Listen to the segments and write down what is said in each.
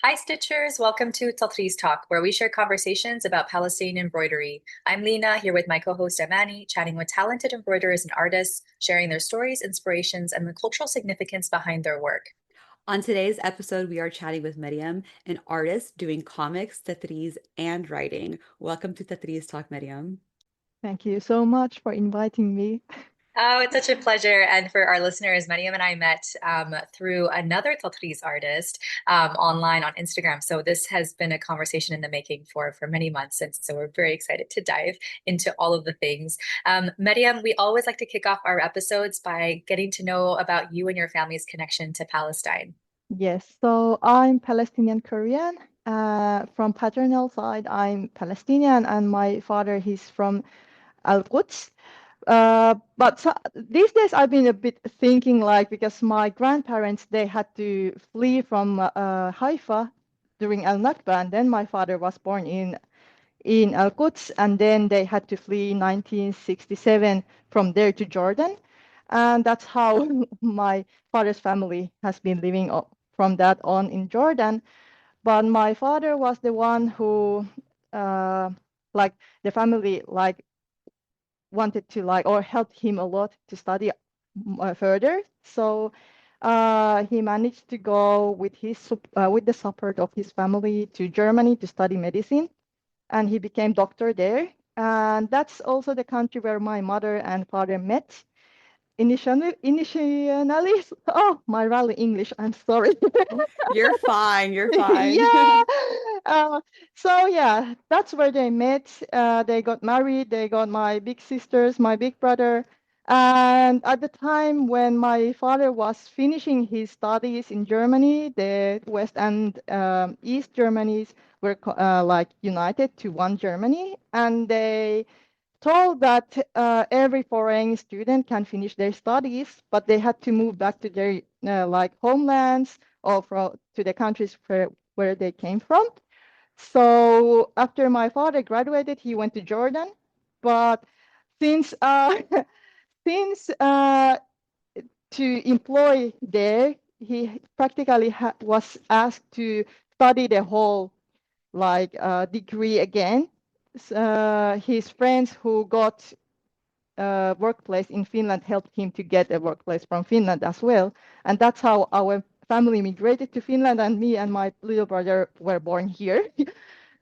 Hi, Stitchers. Welcome to Tatreez Talk, where we share conversations about Palestinian embroidery. I'm Lena, here with my co-host Amani, chatting with talented embroiderers and artists, sharing their stories, inspirations, and the cultural significance behind their work. On today's episode, we are chatting with Maryam, an artist doing comics, Tatreez, and writing. Welcome to Tatreez Talk, Maryam. Thank you so much for inviting me. Oh, it's such a pleasure. And for our listeners, Maryam and I met through another Tatreez artist online on Instagram. So this has been a conversation in the making for many months. And so we're very excited to dive into all of the things. Maryam, we always like to kick off our episodes by getting to know about you and your family's connection to Palestine. Yes, so I'm Palestinian Korean. From paternal side, I'm Palestinian, and my father, he's from Al-Quds. But these days, I've been a bit thinking like because my grandparents they had to flee from Haifa during Al-Nakba, and then my father was born in Al-Quds, and then they had to flee in 1967 from there to Jordan. And that's how my father's family has been living from that on in Jordan. But my father was the one who, uh, like, the family, like, wanted to, like, or helped him a lot to study further. So he managed to go with with the support of his family to Germany to study medicine, and he became doctor there. And that's also the country where my mother and father met. Initially, oh, my rally English, I'm sorry. You're fine. You're fine. Yeah. Uh, so yeah, that's where they met. They got married. They got my big sisters, my big brother. And at the time when my father was finishing his studies in Germany, the West and East Germanies were like united to one Germany, and they told that every foreign student can finish their studies, but they had to move back to their like homelands or to the countries where they came from. So after my father graduated, he went to Jordan, but since since to employ there, he practically was asked to study the whole like degree again. His friends who got workplace in Finland helped him to get a workplace from Finland as well. And that's how our family migrated to Finland, and me and my little brother were born here.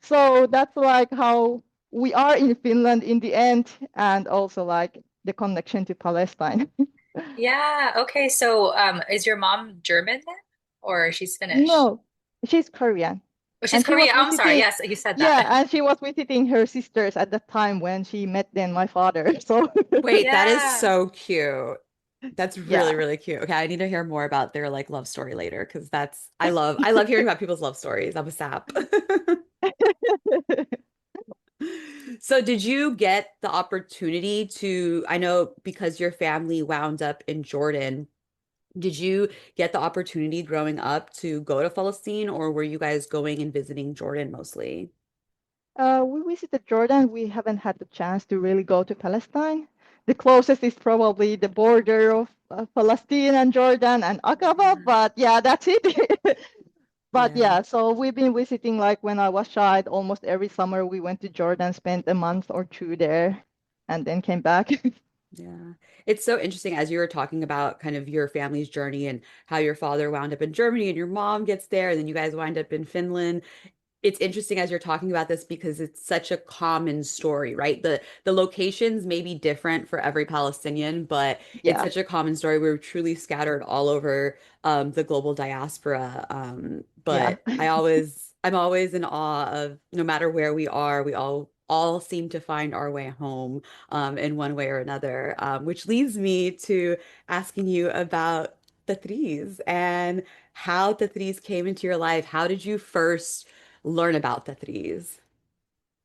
So that's like how we are in Finland in the end, and also like the connection to Palestine. Yeah. Okay. So, is your mom German then, or she's Finnish? No, she's Korean. Oh, she's And she was Korean. I'm sorry. visiting, Yes, you said yeah, that. and she was visiting her sisters at the time when she met then my father. So Wait, that is Yeah. so cute. That's yeah. really, really cute. Okay, I need to hear more about their like love story later because that's I love hearing about people's love stories. I'm a sap. So did you get the opportunity to, I know because your family wound up in Jordan, did you get the opportunity growing up to go to Palestine, or were you guys going and visiting Jordan mostly? We visited Jordan. We haven't had the chance to really go to Palestine. The closest is probably the border of Palestine and Jordan and Aqaba, Yeah. but yeah, that's it. But Yeah. yeah, so we've been visiting like when I was child, almost every summer we went to Jordan, spent a month or two there, and then came back. Yeah. It's so interesting as you were talking about kind of your family's journey and how your father wound up in Germany and your mom gets there and then you guys wind up in Finland. It's interesting as you're talking about this because it's such a common story, right? The locations may be different for every Palestinian, but it's Yeah, such a common story. We're truly scattered all over the global diaspora. yeah. But I'm always in awe of no matter where we are, we all seem to find our way home in one way or another, which leads me to asking you about Tatreez and how Tatreez came into your life. How did you first learn about Tatreez?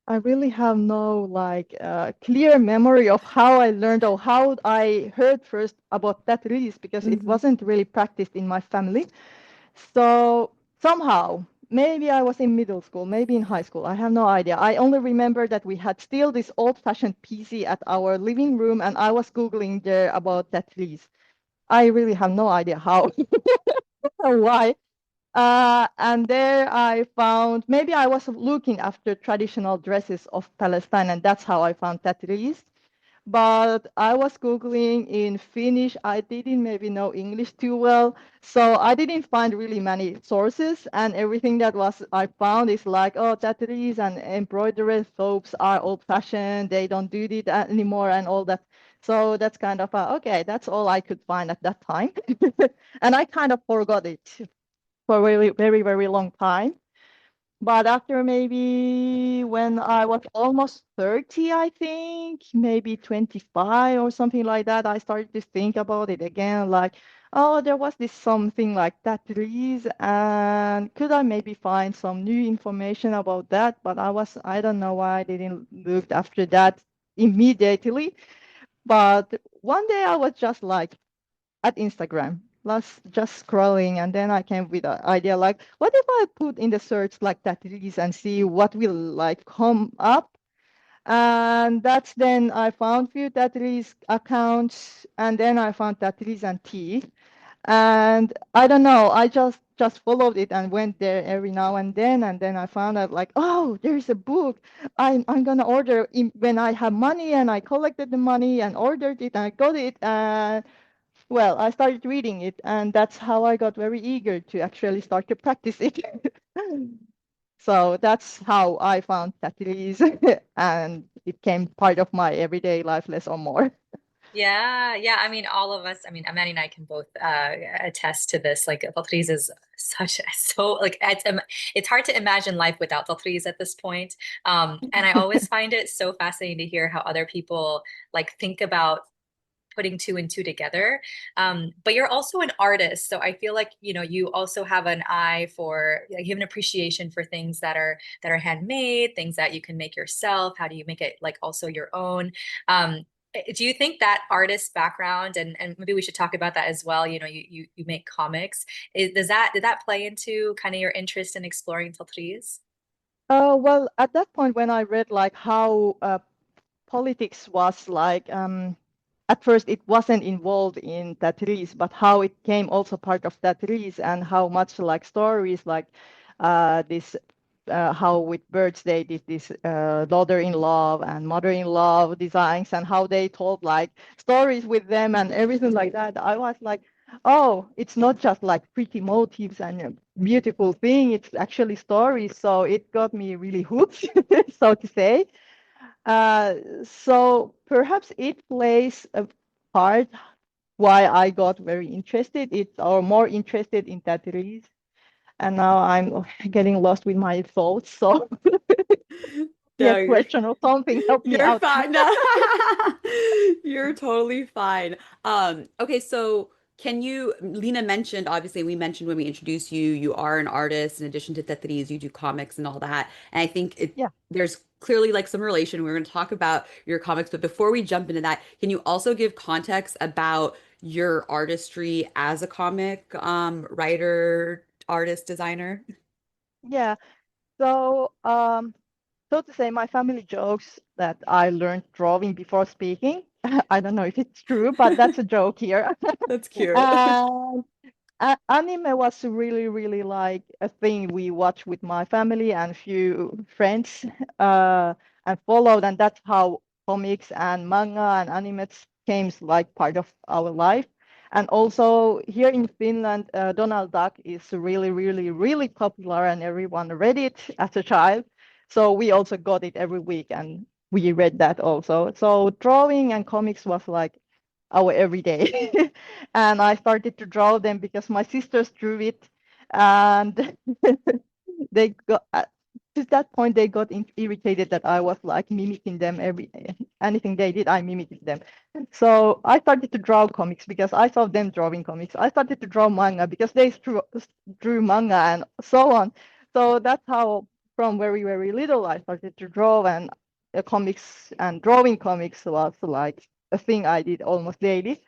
I really have no like clear memory of how I learned or how I heard first about that release because it Hmm. wasn't really practiced in my family. So somehow, maybe I was in middle school, maybe in high school. I have no idea. I only remember that we had still this old-fashioned PC at our living room, and I was Googling there about that release. I really have no idea how or why. And there I found, maybe I was looking after traditional dresses of Palestine, and that's how I found Tatreez. But I was Googling in Finnish. I didn't maybe know English too well, so I didn't find really many sources. And everything that was I found is like, oh, tatteries and embroidered soaps are old-fashioned. They don't do it anymore, and all that. So that's kind of okay. That's all I could find at that time, and I kind of forgot it for a very, very, very long time. But after maybe when I was almost 30, I think, maybe 25 or something like that, I started to think about it again, like, oh, there was this something like that release, and could I maybe find some new information about that? But I don't know why I didn't look after that immediately. But one day I was just like, at Instagram. Last just scrolling, and then I came with an idea like, what if I put in the search like Tatreez and see what will like come up? And that's then I found few Tatreez accounts, and then I found Tatreez and tea. And I don't know, I just followed it and went there every now and then I found out like, oh, there's a book. I'm gonna order when I have money, and I collected the money and ordered it and I got it. And well, I started reading it, and that's how I got very eager to actually start to practice it. So that's how I found Tatreez, and it became part of my everyday life less or more. Yeah, yeah. I mean, all of us, I mean, Amani and I can both attest to this. Like, Tatreez is such so like it's hard to imagine life without Tatreez at this point. And I always find it so fascinating to hear how other people like think about putting two and two together. But you're also an artist, so I feel like you also have an eye for like, you have an appreciation for things that are handmade, things that you can make yourself. How do you make it like also your own? Do you think that artist background, and maybe we should talk about that as well? You make comics. Did that play into kind of your interest in exploring Tatreez? Well, at that point when I read like how politics was like, at first it wasn't involved in Tatreez, but how it came also part of Tatreez, and how much like stories like this how with birds they did this daughter-in-law and mother-in-law designs, and how they told like stories with them and everything like that. I was like, oh, it's not just like pretty motifs and beautiful thing, it's actually stories. So it got me really hooked, so to say. So perhaps it plays a part why I got very interested, or more interested in Tatreez. And now I'm getting lost with my thoughts. So No, yeah, question or something, help me you're out. fine. No. You're totally fine. Okay, so can you, Lena mentioned, obviously we mentioned when we introduced you, you are an artist in addition to Tetris, you do comics and all that. And I think Yeah. there's clearly like some relation. We're going to talk about your comics, but before we jump into that, can you also give context about your artistry as a comic writer, artist, designer? Yeah. So so to say, my family jokes that I learned drawing before speaking. I don't know if it's true, but that's a joke here. That's cute. And anime was really, really like a thing we watched with my family and few friends, and followed, and that's how comics and manga and animes came like part of our life. And also here in Finland, Donald Duck is really, really, really popular, and everyone read it as a child. So we also got it every week, and we read that also. So drawing and comics was like our everyday. And I started to draw them because my sisters drew it, and they got to that point they got irritated that I was like mimicking them every anything they did, I mimicked them. So I started to draw comics because I saw them drawing comics. I started to draw manga because they drew manga and so on. So that's how from very, very little I started to draw, and comics and drawing comics was like a thing I did almost daily.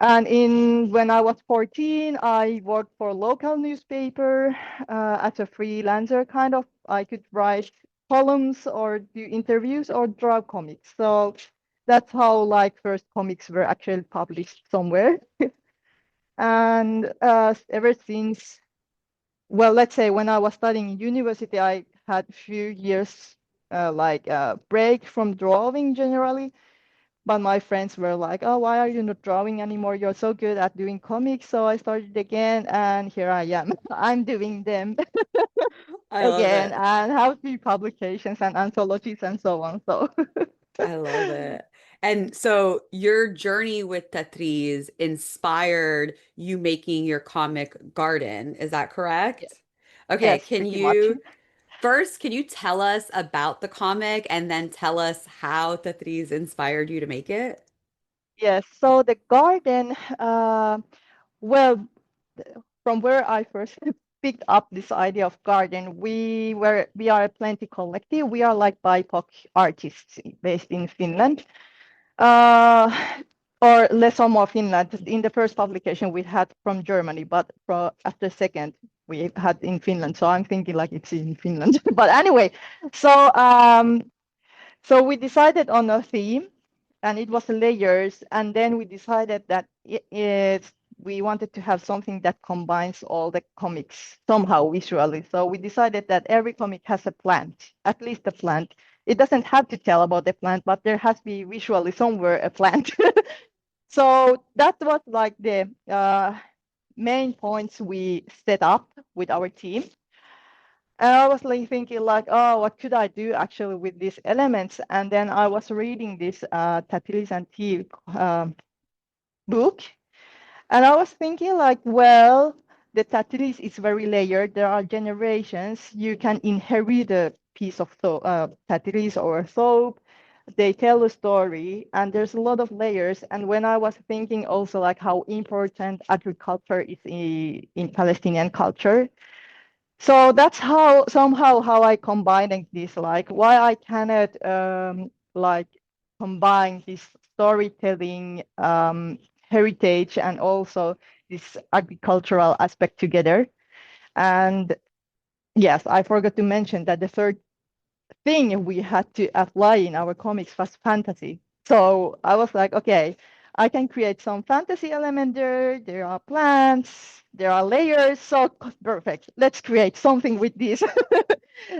And in when I was 14, I worked for a local newspaper as a freelancer, kind of. I could write columns or do interviews or draw comics. So that's how like first comics were actually published somewhere. And ever since well, let's say when I was studying in university, I had a few years like a break from drawing generally. But my friends were like, "Oh, why are you not drawing anymore? You're so good at doing comics." So I started again, and here I am. I'm doing them I love again it. and have few publications and anthologies and so on. So I love it. And so your journey with Tatreez inspired you making your comic garden. Is that yeah, correct? Okay, yes, pretty much. can you tell us about the comic and then tell us how Tatreez inspired you to make it? Yes. So the garden, well, from where I first picked up this idea of garden, we are a plenty collective. We are like BIPOC artists based in Finland. Uh, or less or more Finland. In the first publication we had from Germany, but after second we had in Finland. So I'm thinking like it's in Finland. But anyway, so so we decided on a theme, and it was layers. And then we decided that we wanted to have something that combines all the comics somehow visually. So we decided that every comic has a plant, at least a plant. It doesn't have to tell about the plant, but there has to be visually somewhere a plant. So that was like the main points we set up with our team. And I was like thinking like, oh, what could I do actually with these elements? And then I was reading this Tatreez and Tea book, and I was thinking like, well, the Tatreez is very layered. There are generations. You can inherit a piece of Tatreez or soap. They tell a story, and there's a lot of layers. And when I was thinking also like how important agriculture is in Palestinian culture, so that's how somehow how I combining this, like why I cannot like combine this storytelling heritage and also this agricultural aspect together. And yes, I forgot to mention that the third thing we had to apply in our comics was fantasy. So I was like, okay, I can create some fantasy element there. There are plants, there are layers. So perfect. Let's create something with this,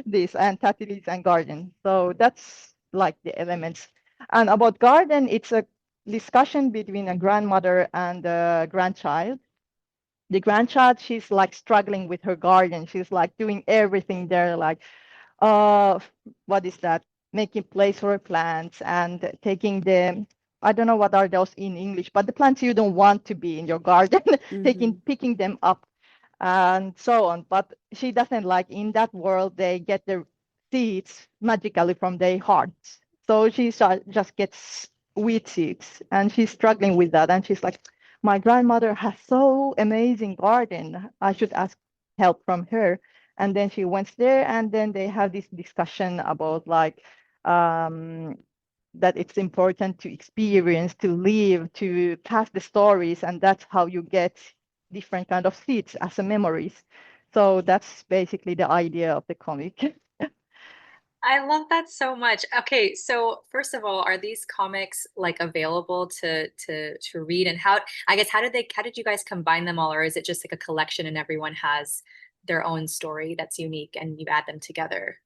this and Tatteries and garden. So that's like the elements. And about garden, it's a discussion between a grandmother and a grandchild. The grandchild, she's like struggling with her garden. She's like doing everything there, like uh what is that, making place for plants and taking the, I don't know what are those in English, but the plants you don't want to be in your garden, taking Hmm. picking them up and so on. But she doesn't like, in that world they get the seeds magically from their hearts, so she just gets wheat seeds and she's struggling with that. And she's like, my grandmother has so amazing garden, I should ask help from her. And then she went there, and then they have this discussion about like um, that it's important to experience, to live, to pass the stories, and that's how you get different kind of seeds as a memories. So that's basically the idea of the comic. I love that so much. Okay, so first of all, are these comics like available to read? And how, I guess, how did you guys combine them all, or is it just like a collection and everyone has their own story that's unique and you add them together?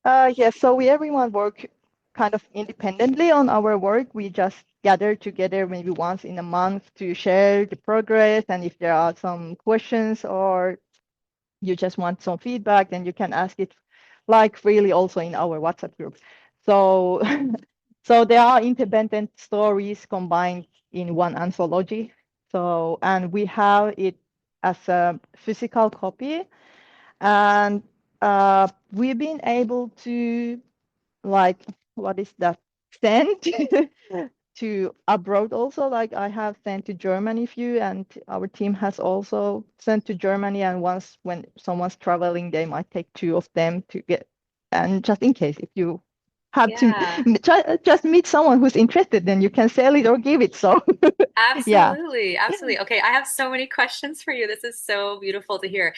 Yes, so we everyone work kind of independently on our work. We just gather together maybe once in a month to share the progress, and if there are some questions or you just want some feedback, then you can ask it like freely also in our WhatsApp group. So so there are independent stories combined in one anthology. So, and we have it as a physical copy, and we've been able to like, what is that, send to abroad also. Like I have sent to Germany few, and our team has also sent to Germany. And once when someone's traveling, they might take two of them to get, and just in case if you have to Yeah. just meet someone who's interested, then you can sell it or give it. So yeah. Absolutely, absolutely. Okay, I have so many questions for you. This is so beautiful to hear.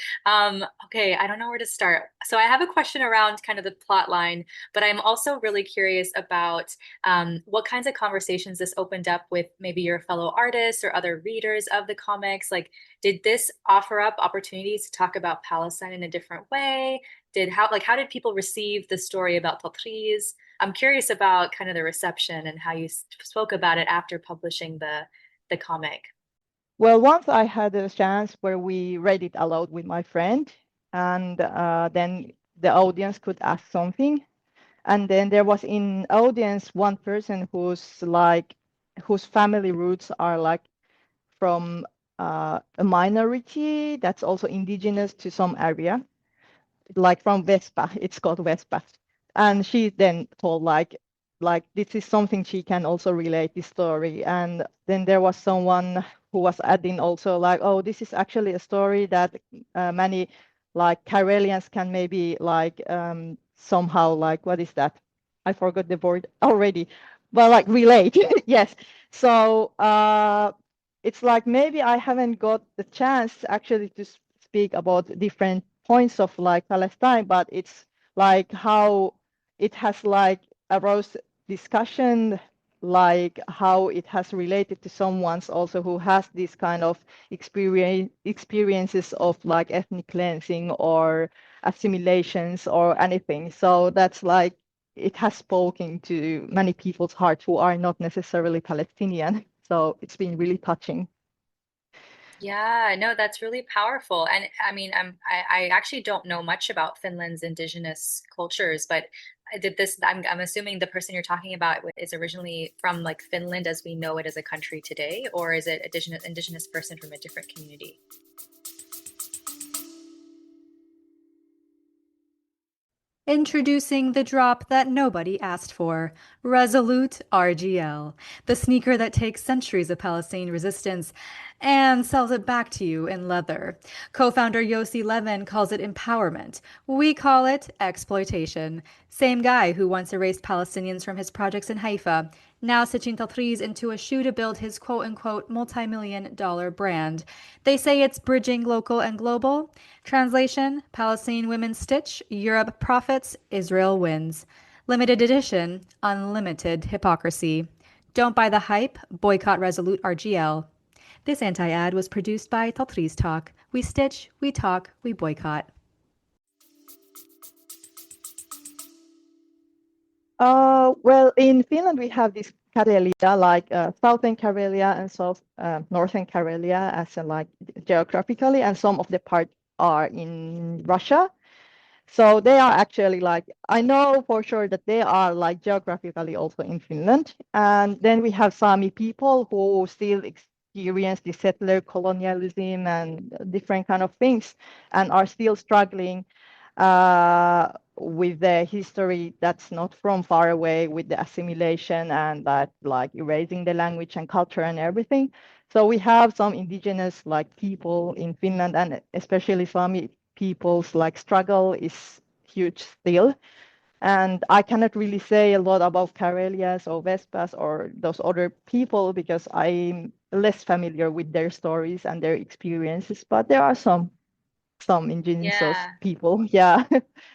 Okay, I don't know where to start. So I have a question around kind of the plot line, but I'm also really curious about what kinds of conversations this opened up with maybe your fellow artists or other readers of the comics. Like, did this offer up opportunities to talk about Palestine in a different way? How did people receive the story about Tatreez? I'm curious about kind of the reception and how you spoke about it after publishing the comic. Well, once I had a chance where we read it aloud with my friend, and then the audience could ask something. And then there was in audience one person whose family roots are like from a minority that's also indigenous to some area, like from Vespa. It's called Vespa. And she then told like this is something she can also relate this story. And then there was someone who was adding also like, oh, this is actually a story that many like Karelians can maybe like somehow like what is that? I forgot the word already, but like relate. Yes. So it's like maybe I haven't got the chance actually to speak about different points of like Palestine, but it's like how it has like arose discussion, like how it has related to someone's also who has this kind of experiences of like ethnic cleansing or assimilations or anything. So that's like it has spoken to many people's hearts who are not necessarily Palestinian. So it's been really touching. Yeah, no, that's really powerful. And I mean, I actually don't know much about Finland's indigenous cultures, but I'm assuming the person you're talking about is originally from like Finland as we know it as a country today, or is it indigenous person from a different community? Introducing the drop that nobody asked for, Resolute RGL, the sneaker that takes centuries of Palestinian resistance and sells it back to you in leather. Co-founder Yossi Levin calls it empowerment. We call it exploitation. Same guy who once erased Palestinians from his projects in Haifa, now stitching Tatreez into a shoe to build his quote-unquote multi-million-dollar brand. They say it's bridging local and global. Translation, Palestinian women stitch, Europe profits, Israel wins. Limited edition, unlimited hypocrisy. Don't buy the hype, boycott Resolute RGL. This anti-ad was produced by Tatreez Talk. We stitch, we talk, we boycott. Well, in Finland, we have this Karelia, like southern Karelia and south northern Karelia as like geographically, and some of the parts are in Russia. So they are actually like, I know for sure that they are like geographically also in Finland. And then we have Sami people who still experience the settler colonialism and different kind of things and are still struggling with the history that's not from far away with the assimilation and that like erasing the language and culture and everything. So we have some indigenous like people in Finland and especially Sami people's like struggle is huge still. And I cannot really say a lot about Karelias or Vespas or those other people because I'm less familiar with their stories and their experiences, but there are some indigenous Yeah. people. Yeah.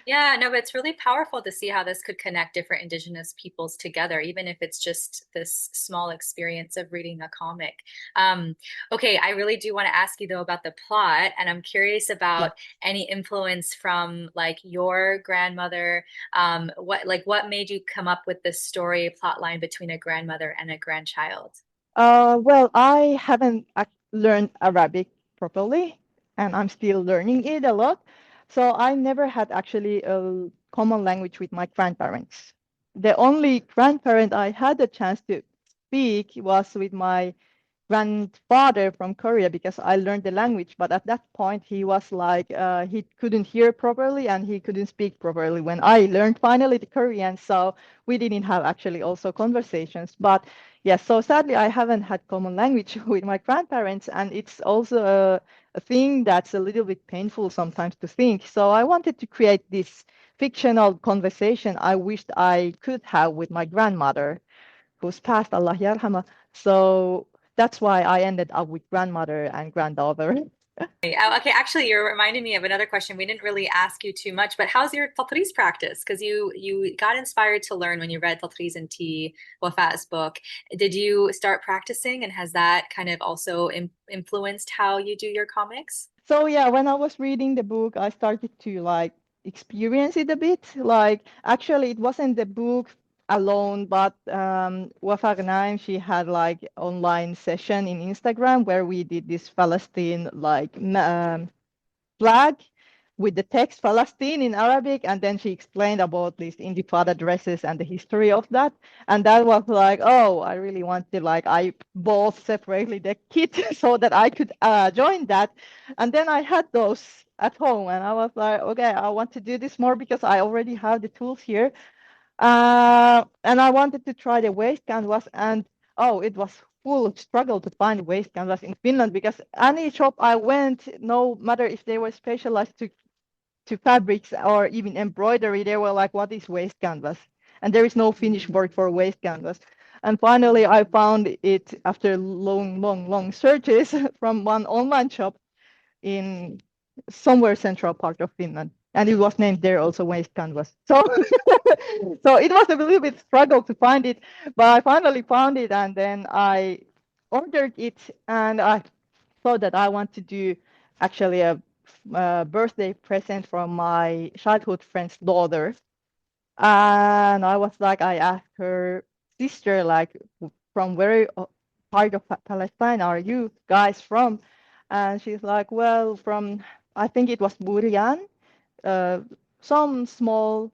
Yeah, no, but it's really powerful to see how this could connect different indigenous peoples together, even if it's just this small experience of reading a comic. Um, okay, I really do want to ask you though about the plot, and I'm curious Yeah. about any influence from like your grandmother. What made you come up with this story plot line between a grandmother and a grandchild? Well, I haven't learned Arabic properly, and I'm still learning it a lot. So I never had actually a common language with my grandparents. The only grandparent I had a chance to speak was with my grandfather from Korea because I learned the language. But at that point, he was like, he couldn't hear properly and he couldn't speak properly when I learned finally the Korean. So we didn't have actually also conversations. But yes, so sadly, I haven't had common language with my grandparents. And it's also a thing that's a little bit painful sometimes to think. So I wanted to create this fictional conversation I wished I could have with my grandmother, who's passed, Allah yarhama. So that's why I ended up with grandmother and granddaughter. Okay, actually, you're reminding me of another question. We didn't really ask you too much, but how's your Tatreez practice? Because you got inspired to learn when you read Tatreez and T, Wafa's book. Did you start practicing, and has that kind of also influenced how you do your comics? So yeah, when I was reading the book, I started to like experience it a bit. Like actually, it wasn't the book alone, but Wafa Ghanem, she had like online session in Instagram where we did this Palestine like flag with the text Palestine in Arabic, and then she explained about these intifada dresses and the history of that. And that was like, oh, I really wanted, like, I bought separately the kit so that I could join that. And then I had those at home, and I was like, okay, I want to do this more because I already have the tools here. And I wanted to try the waist canvas, and oh, it was full struggle to find waist canvas in Finland because any shop I went, no matter if they were specialized to fabrics or even embroidery, they were like, what is waist canvas? And there is no Finnish word for waist canvas. And finally, I found it after long searches from one online shop in somewhere central part of Finland. And it was named there also waist canvas. So, so it was a little bit struggle to find it, but I finally found it, and then I ordered it, and I thought that I want to do actually a birthday present from my childhood friend's daughter. And I was like, I asked her sister, like, from where part of Palestine are you guys from? And she's like, well, from, I think it was Burian, some small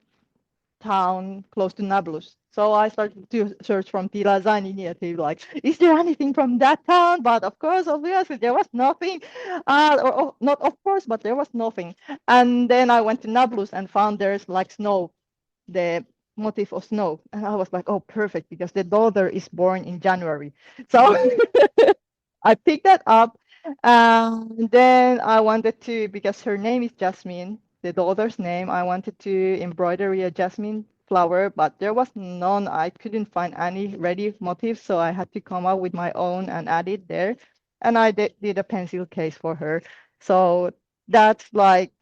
town close to Nablus. So I started to search from Tirazan immediately, like, is there anything from that town? But of course, obviously, there was nothing. Or not of course, but there was nothing. And then I went to Nablus and found there's like snow, the motif of snow. And I was like, oh, perfect, because the daughter is born in January. So I picked that up. And then I wanted to, because her name is Jasmine, the daughter's name, I wanted to embroidery a jasmine flower, but there was none. I couldn't find any ready motifs, so I had to come up with my own and add it there. And I did a pencil case for her. So that's like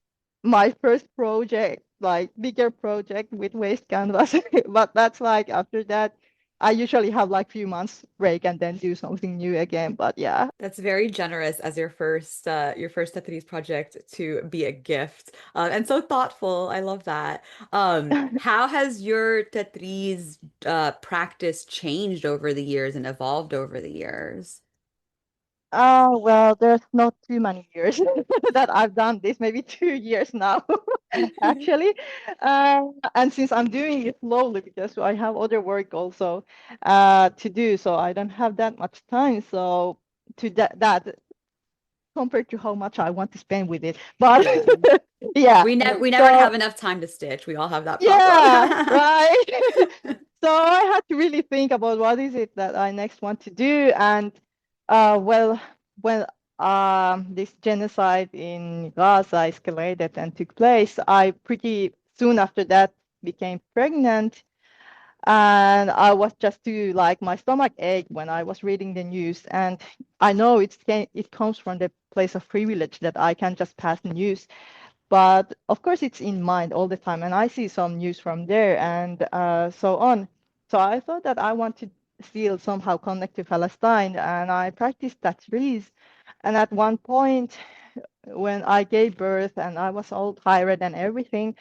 my first project, like bigger project with waste canvas. But that's like after that, I usually have like few months break and then do something new again. But yeah. That's very generous as your first Tatreez project to be a gift, and so thoughtful. I love that. How has your Tatreez practice changed over the years and evolved over the years? Oh, well, there's not too many years that I've done this, maybe 2 years now, actually. And since I'm doing it slowly because I have other work also to do, so I don't have that much time. So to that compared to how much I want to spend with it. But Yeah. yeah, We never so have enough time to stitch. We all have that yeah, problem. right. So I had to really think about what is it that I next want to do. And well, when this genocide in Gaza escalated and took place, I pretty soon after that became pregnant. And I was just too, like, my stomach ached when I was reading the news. And I know it comes from the place of privilege that I can just pass the news. But of course, it's in mind all the time. And I see some news from there and so on. So I thought that I want to still somehow connect to Palestine. And I practiced Tatreez. And at one point, when I gave birth and I was all tired and everything,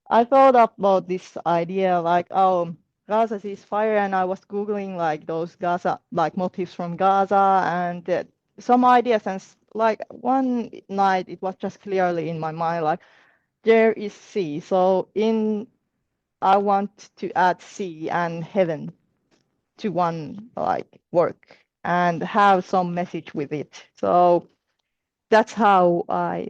I thought about this idea like, oh, Gaza sees fire, and I was Googling like those Gaza, like motifs from Gaza and some ideas. And like one night, it was just clearly in my mind, like, there is sea. So I want to add sea and heaven to one like work and have some message with it. So that's how I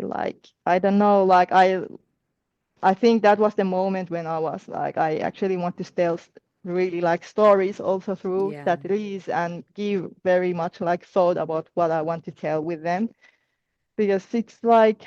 don't know, like I think that was the moment when I was like, I actually want to tell really like stories also through Yeah. Tatreez and give very much like thought about what I want to tell with them. because it's like,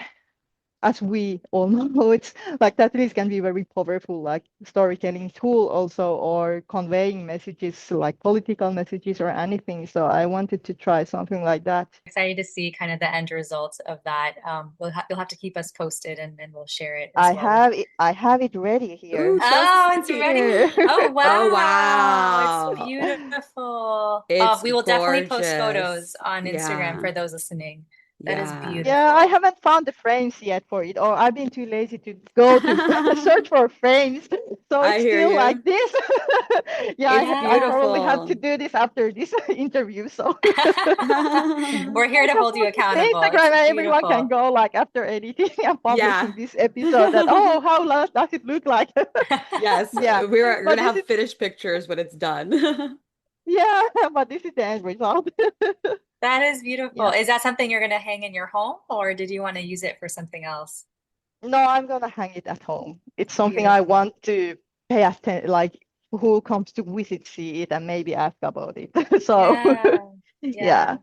as we all know, it's like Tatreez can be very powerful, like storytelling tool also, or conveying messages like political messages or anything. So I wanted to try something like that. Excited to see kind of the end results of that. You'll have to keep us posted, and we'll share it as well. I have it ready here. Ooh, show us Oh, a it's sneak ready. peek. Oh, Oh, wow. It's wow. beautiful. It's We will definitely post gorgeous. photos on Instagram Yeah. for those listening. That is Yeah. Yeah, I beautiful. haven't found the frames yet for it, or I've been too lazy to go to search for frames. So I it's hear still you. like this. Yeah, It's I probably have to beautiful. do this after this interview. So We're here I to can hold you post it to accountable. It's Instagram, and everyone can beautiful. go like after editing and Yeah. publishing this episode that, oh, how does it look like? Yes, Yeah, we're but gonna this have is, finished pictures when it's done. yeah, but this is the end result. That is beautiful. Yeah. Is that something you're going to hang in your home, or did you want to use it for something else? No, I'm gonna hang it at home. It's something I Beautiful. want to pay attention, like who comes to visit, see it, and maybe ask about it. So, Yeah. Yeah. yeah.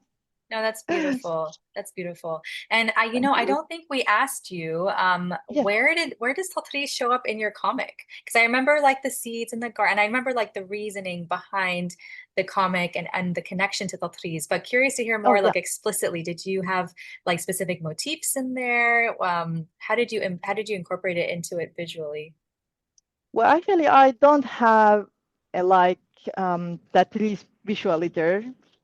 No, that's beautiful. That's beautiful. And Thank I you. don't think we asked you, Yeah. where does Tatreez show up in your comic? Because I remember like the seeds in the garden, and I remember like the reasoning behind the comic and the connection to Tatreez. But curious to hear Oh, more, yeah. like explicitly, did you have like specific motifs in there? How did you incorporate it into it visually? Well, actually, I don't have a like that is visually there,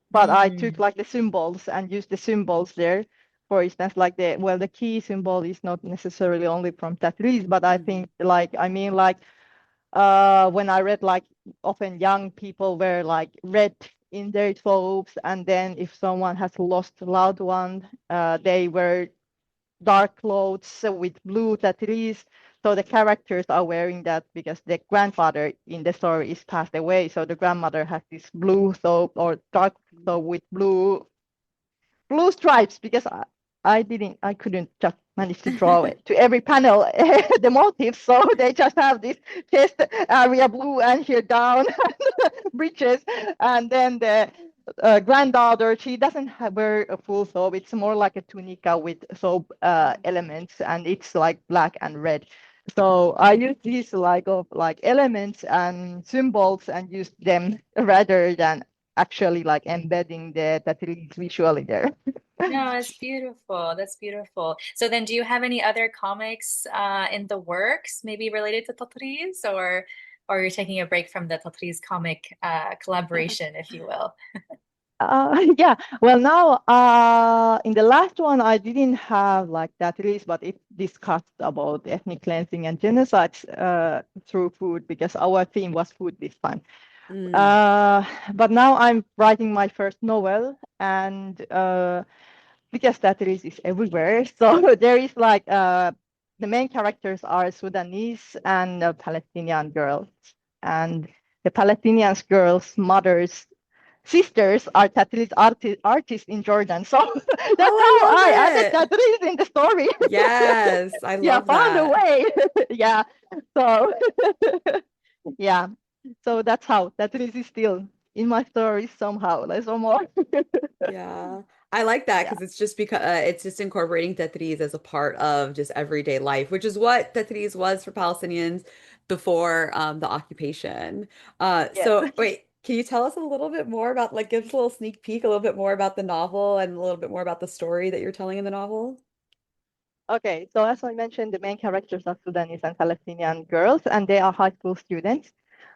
but I took Mm. like the symbols and used the symbols there. For instance, like the key symbol is not necessarily only from Tatreez, but I think like when I read like often young people wear like red in their clothes, and then if someone has lost a loved one, they wear dark clothes with blue tattoos. So the characters are wearing that because the grandfather in the story is passed away. So the grandmother has this blue thobe or dark thobe with blue stripes because I couldn't just manage to draw it to every panel the motifs, so they just have this chest area blue and here down breeches, and then the granddaughter, she doesn't wear a full thobe. It's more like a tunica with thobe elements, and it's like black and red. So I use these like elements and symbols and use them rather than actually like embedding that it is visually there. No, it's beautiful. That's beautiful. So then, do you have any other comics in the works, maybe related to Tatreez, or you're taking a break from the Tatreez comic collaboration, if you will? Yeah, well, now in the last one, I didn't have like that release, but it discussed about ethnic cleansing and genocides through food because our theme was food this time. But now I'm writing my first novel, and because Tatreez is everywhere, so there is like the main characters are Sudanese and Palestinian girls, and the Palestinian girls' mothers sisters are Tatreez artists in Jordan. So that's Oh, how I I love added it. Tatreez in the story. Yes, I Yeah, love found a that. way. Yeah. So yeah. So that's how Tatreez is still in my story somehow, like some more. Yeah. I like that Yeah. because it's just because it's just incorporating Tatreez as a part of just everyday life, which is what Tatreez was for Palestinians before the occupation. Yes. So wait, can you tell us a little bit more about like give us a little sneak peek, a little bit more about the novel and a little bit more about the story that you're telling in the novel? Okay, so as I mentioned, the main characters are Sudanese and Palestinian girls, and they are high school students.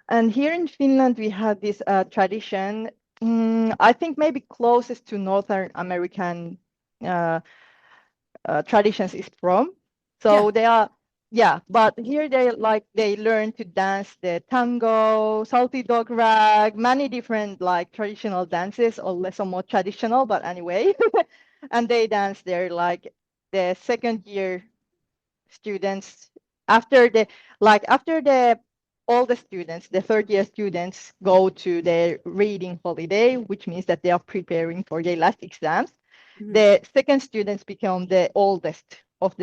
And here in Finland, we have this tradition, I think maybe closest to Northern American uh, traditions is prom. Yeah. So they are, yeah, but here they learn to dance the tango, salty dog rag, many different like traditional dances, or less or more traditional, but anyway. And they dance there like the second year students after the all the students, the third year students go to their reading holiday, which means that they are preparing for their last exams. Mhm. The second students become the oldest of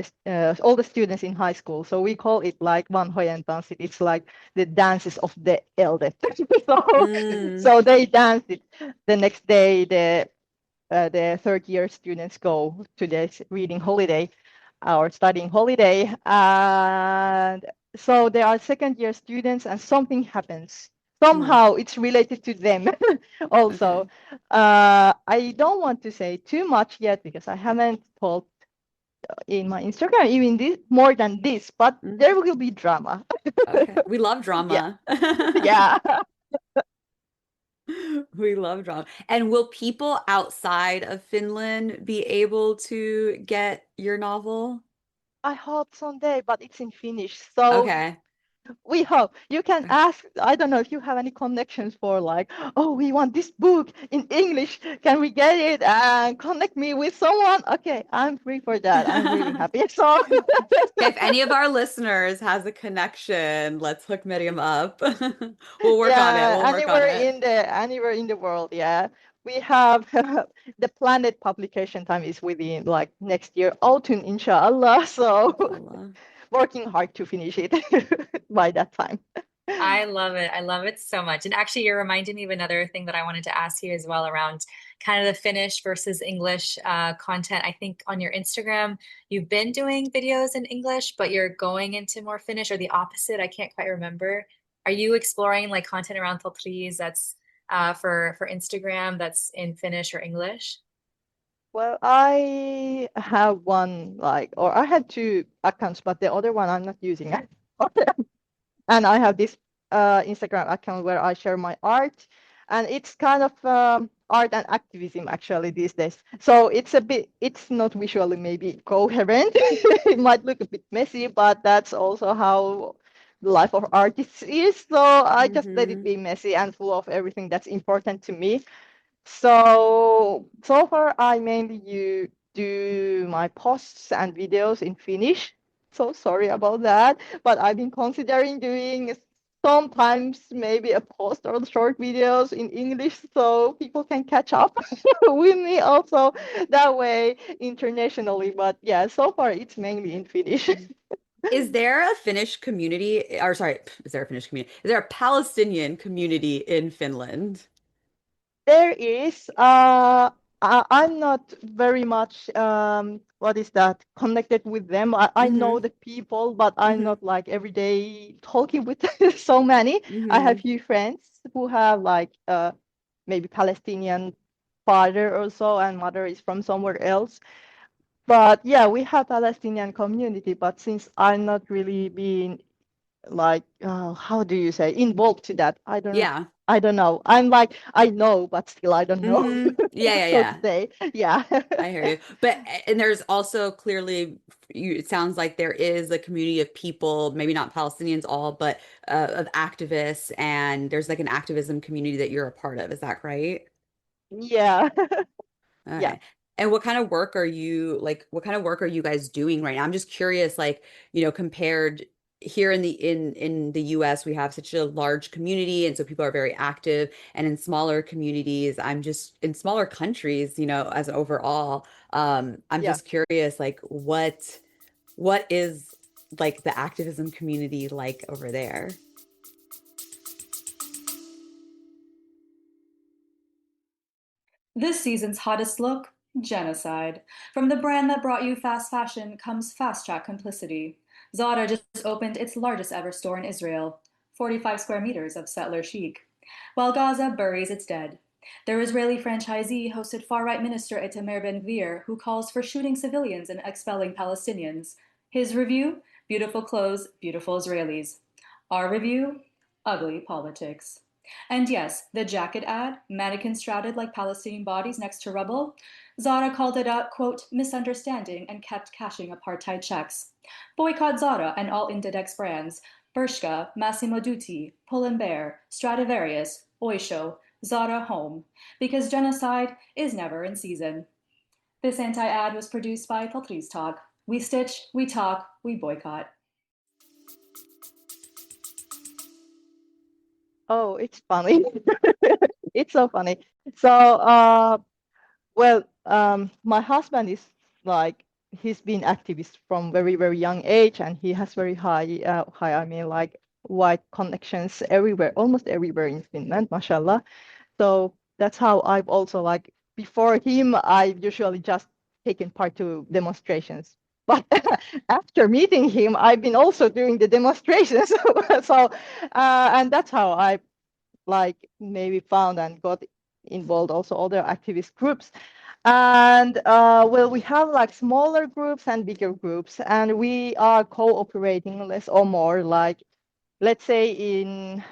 all the students in high school. So we call it like vanhojen tanssit. It's like the dances of the eldest. so Mm. so they dance it the next day. the third year students go to this reading holiday or studying holiday. And so there are second year students and something happens. Somehow it's related to them also. Okay. I don't want to say too much yet because I haven't told in my Instagram even this more than this, but there will be drama. Okay. We love Yeah. drama. Yeah. We love drama. And will people outside of Finland be able to get your novel? I hope someday, but it's in Finnish. So Okay. we hope you can ask. I don't know if you have any connections for like, oh, we want this book in English. Can we get it and connect me with someone? Okay, I'm free for that. I'm really happy. So If any of our listeners has a connection, let's hook Miriam up. We'll work on it. yeah, We'll work on it. anywhere in the world, yeah. We have the planet publication time is within like next year, autumn, inshallah. So Inshallah. working hard to finish it by that time. I love it. I love it so much. And actually, you're reminding me of another thing that I wanted to ask you as well around kind of the Finnish versus English content. I think on your Instagram, you've been doing videos in English, but you're going into more Finnish or the opposite. I can't quite remember. Are you exploring like content around Tatreez that's for Instagram that's in Finnish or English? Well, I have one like, or I had two accounts, but the other one I'm not using. And I have this Instagram account where I share my art, and it's kind of art and activism actually these days. So it's not visually maybe coherent. It might look a bit messy, but that's also how the life of artists is. So I just let it be messy and full of everything that's important to me. So far, I mainly do my posts and videos in Finnish. So sorry about that, but I've been considering doing sometimes maybe a post or short videos in English so people can catch up with me also that way internationally. But yeah, so far it's mainly in Finnish. Is there a Finnish community, or sorry, is there a Finnish community? Is there a Palestinian community in Finland? There is. I'm not very much what is that connected with them. I know the people, but I'm not like every day talking with so many. I have few friends who have like maybe Palestinian father or so, and mother is from somewhere else. But yeah, we have Palestinian community, but since I'm not really being like how do you say involved to that, Yeah. I don't know. I'm like I know but still I don't know. Yeah, yeah, So to yeah. say, yeah. I hear you. But and there's also clearly it sounds like there is a community of people, maybe not Palestinians all, but of activists, and there's like an activism community that you're a part of. Is that right? Yeah. Yeah. Okay. And what kind of work are you like, what kind of work are you guys doing right now? I'm just curious, like, compared here in the US, we have such a large community, and so people are very active. And in smaller communities, I'm just in smaller countries, as an overall, I'm Yeah. just curious, like, what is like the activism community like over there? This season's hottest look, genocide. From the brand that brought you fast fashion comes fast track complicity. Zara just opened its largest ever store in Israel, 45 square meters of settler chic, while Gaza buries its dead. Their Israeli franchisee hosted far-right minister Itamar Ben-Gvir, who calls for shooting civilians and expelling Palestinians. His review, beautiful clothes, beautiful Israelis. Our review, ugly politics. And yes, the jacket ad, mannequins shrouded like Palestinian bodies next to rubble, Zara called it a, quote, misunderstanding and kept cashing apartheid checks. Boycott Zara and all Inditex brands, Bershka, Massimo Dutti, Pull&Bear, Stradivarius, Oysho, Zara Home, because genocide is never in season. This anti-ad was produced by Tatreez Talk. We stitch, we talk, we boycott. Oh, it's funny. It's so funny. So well, my husband is like he's been activist from very, very young age, and he has very high, I mean, like wide connections everywhere, almost everywhere in Finland, mashallah. So that's how I've also like before him, I've usually just taken part to demonstrations. But after meeting him, I've been also doing the demonstrations. So, and that's how I like maybe found and got involved also other activist groups. And well, we have like smaller groups and bigger groups, and we are cooperating less or more. Like, let's say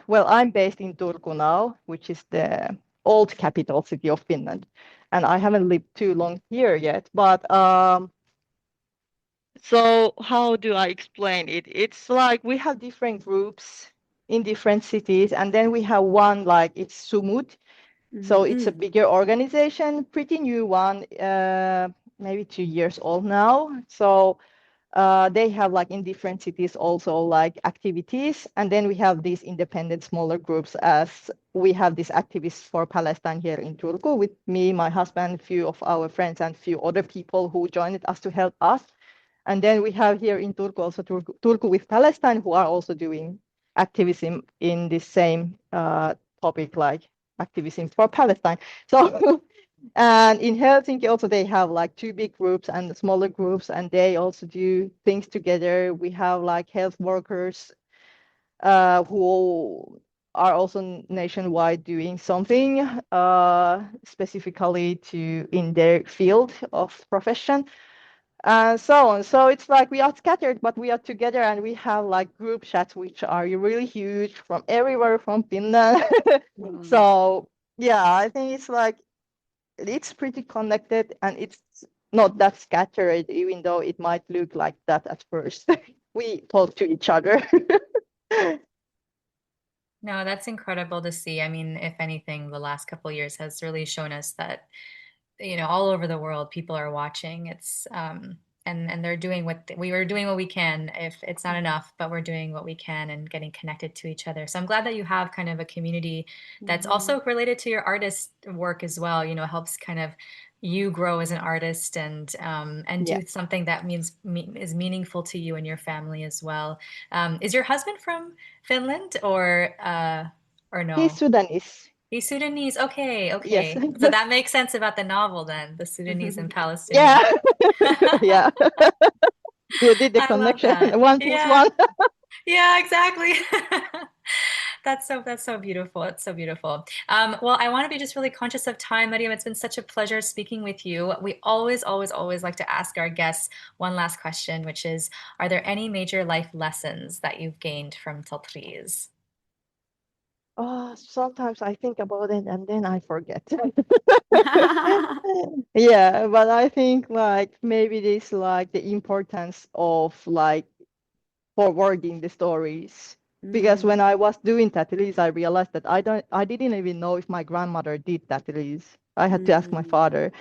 well, I'm based in Turku now, which is the old capital city of Finland, and I haven't lived too long here yet. But so how do I explain it? It's like we have different groups in different cities, and then we have one like it's Sumut. So it's a bigger organization, pretty new one, maybe 2 years old now. So they have like in different cities also like activities. And then we have these independent smaller groups, as we have these activists for Palestine here in Turku with me, my husband, a few of our friends, and a few other people who joined us to help us. And then we have here in Turku also Turku with Palestine, who are also doing activism in the same topic, like activism for Palestine. So, and in Helsinki also they have like two big groups and smaller groups, and they also do things together. We have like health workers who are also nationwide doing something specifically to in their field of profession and so on. So it's like we are scattered, but we are together, and we have like group chats which are really huge from everywhere from Finland. Wow. So yeah, I think it's like it's pretty connected, and it's not that scattered, even though it might look like that at first. We talk to each other. No, that's incredible to see. I mean, if anything, the last couple of years has really shown us that, all over the world, people are watching. It's and they're doing we were doing what we can. If it's not enough, but we're doing what we can and getting connected to each other. So I'm glad that you have kind of a community that's also related to your artist work as well. Helps kind of you grow as an artist and Yeah. do something that is meaningful to you and your family as well. Is your husband from Finland or no? He's Sudanese. He's Sudanese. Okay, Yes. okay. So that makes sense about the novel then, the Sudanese and Yeah. Palestinian. Yeah. You did the I love connection. that. 1+1. Yeah, exactly. That's so beautiful. It's so beautiful. Well, I want to be just really conscious of time, Maryam. It's been such a pleasure speaking with you. We always, always, always like to ask our guests one last question, which is, are there any major life lessons that you've gained from Tatreez? Oh, sometimes I think about it and then I forget. Yeah, but I think like maybe this like the importance of like forwarding the stories. Because when I was doing Tatreez, I realized that I didn't even know if my grandmother did Tatreez. I had to ask my father.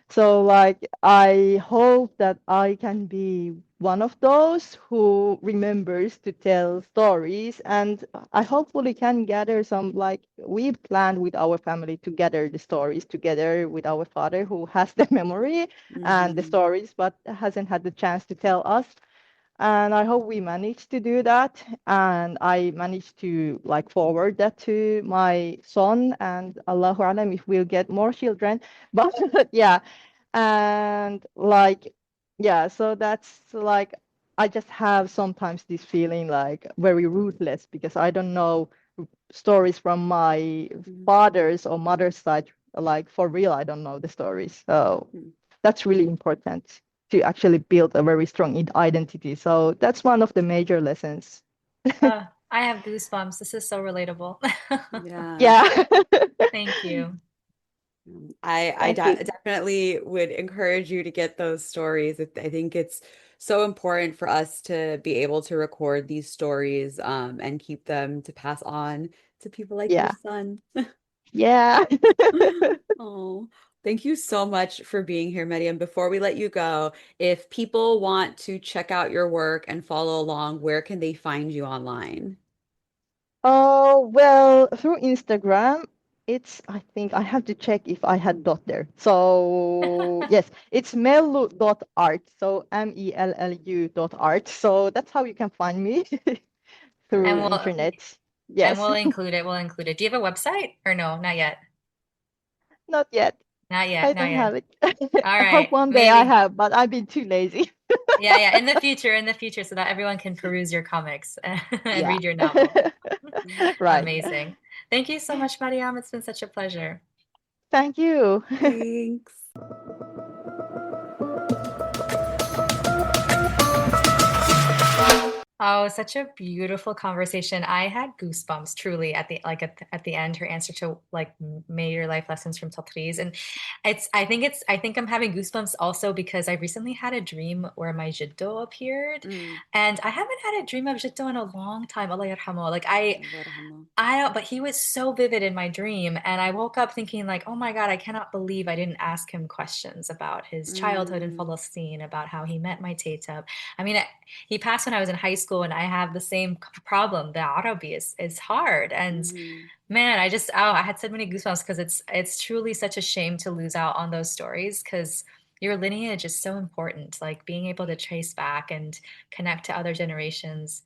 So like I hope that I can be one of those who remembers to tell stories, and I hopefully can gather some like we planned with our family to gather the stories together with our father who has the memory and the stories but hasn't had the chance to tell us. And I hope we managed to do that, and I managed to like forward that to my son, and Allahu Alam if we'll get more children. But yeah, and like yeah, so that's like I just have sometimes this feeling like very ruthless because I don't know stories from my father's or mother's side, like for real I don't know the stories. So that's really important to actually build a very strong identity. So that's one of the major lessons. I have goosebumps. This is so relatable. Yeah. Yeah. Thank you. I Thank you. definitely would encourage you to get those stories. I think it's so important for us to be able to record these stories and keep them to pass on to people like your Yeah. son. Yeah. Oh, thank you so much for being here, Maryam. Before we let you go, if people want to check out your work and follow along, where can they find you online? Oh, well, through Instagram, I think I have to check if I had dot there. So yes, it's mellu.art. So mellu.art. So that's how you can find me through And we'll internet. and Yes. we'll include it. We'll include it. Do you have a website or no? Not yet. Not yet. Not I yet, not don't yet. have it. All I hope right, one day I maybe. have, but I've been too lazy. Yeah, in the future, so that everyone can peruse your comics and Yeah. read your novel. Right. Amazing. Thank you so much, Maryam. It's been such a pleasure. Thank you. Thanks. Oh, such a beautiful conversation. I had goosebumps truly at the end. Her answer to like major life lessons from Tatreez, and I think I'm having goosebumps also because I recently had a dream where my jiddo appeared, Mm. and I haven't had a dream of jiddo in a long time. Allah yarhamo. Like Allah yarhamah. I don't, but he was so vivid in my dream. And I woke up thinking like, oh my God, I cannot believe I didn't ask him questions about his childhood in Mm. Palestine, about how he met my Tatab. I mean, he passed when I was in high school and I have the same problem. The Arabi is hard. And Mhm. man, I had so many goosebumps because it's truly such a shame to lose out on those stories because your lineage is so important, like being able to trace back and connect to other generations.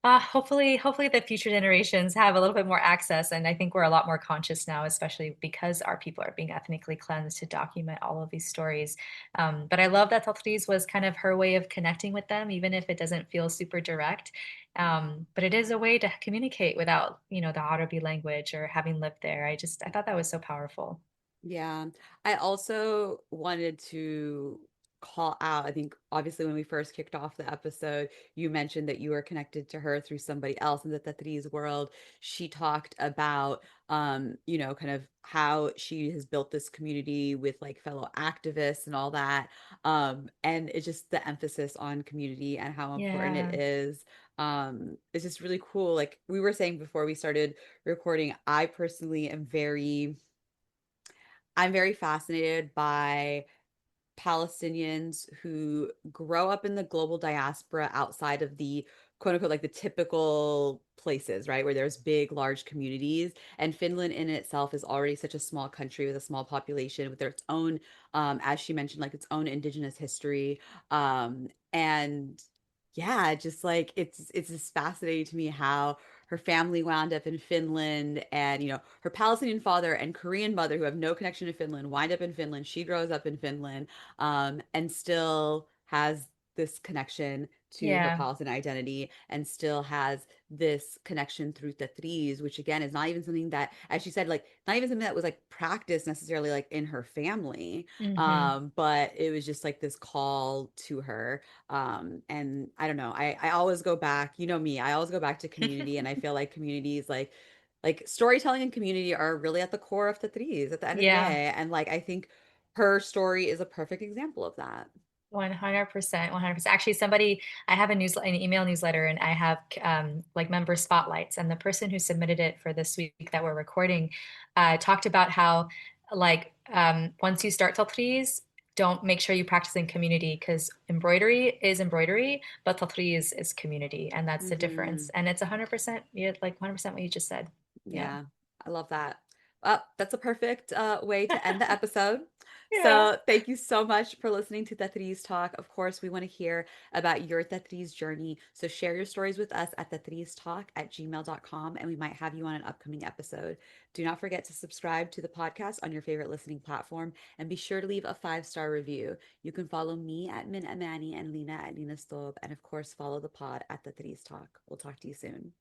Hopefully the future generations have a little bit more access, and I think we're a lot more conscious now, especially because our people are being ethnically cleansed to document all of these stories. But I love that Tatreez was kind of her way of connecting with them, even if it doesn't feel super direct. But it is a way to communicate without, the Arabi language or having lived there. I thought that was so powerful. Yeah. I also wanted to call out, I think obviously when we first kicked off the episode, you mentioned that you were connected to her through somebody else in the Tatriz world. She talked about kind of how she has built this community with like fellow activists and all that. And it's just the emphasis on community and how important it Yeah. is. It's just really cool. Like we were saying before we started recording, I personally am I'm very fascinated by Palestinians who grow up in the global diaspora outside of the quote unquote like the typical places, right? Where there's big, large communities. And Finland in itself is already such a small country with a small population with its own, as she mentioned, like its own indigenous history. And yeah, just like it's just fascinating to me how her family wound up in Finland and her Palestinian father and Korean mother who have no connection to Finland wind up in Finland. She grows up in Finland and still has this connection to her Yeah. Palestinian identity and still has this connection through Tatreez, which again is not even something that, as she said, like not even something that was like practiced necessarily like in her family. Hmm. But it was just like this call to her. And I don't know, I always go back, you know me, I always go back to community, and I feel like communities like storytelling and community are really at the core of Tatreez at the end of the Yeah. day. And like I think her story is a perfect example of that. 100%, 100%. Actually, I have an email newsletter, and I have like member spotlights. And the person who submitted it for this week that we're recording talked about how, like, once you start Tatreez, don't make sure you practice in community because embroidery is embroidery, but Tatreez is community, and that's the difference. Hmm. And it's 100%, like 100% what you just said. Yeah. Yeah, I love that. Well, that's a perfect way to end the episode. Yeah. So thank you so much for listening to Tatreez Talk. Of course, we want to hear about your Tatreez journey. So share your stories with us at tatreeztalk@gmail.com, and we might have you on an upcoming episode. Do not forget to subscribe to the podcast on your favorite listening platform, and be sure to leave a 5-star review. You can follow me at Min Amani and Lena at Lena Stob, and of course, follow the pod at Tatreez Talk. We'll talk to you soon.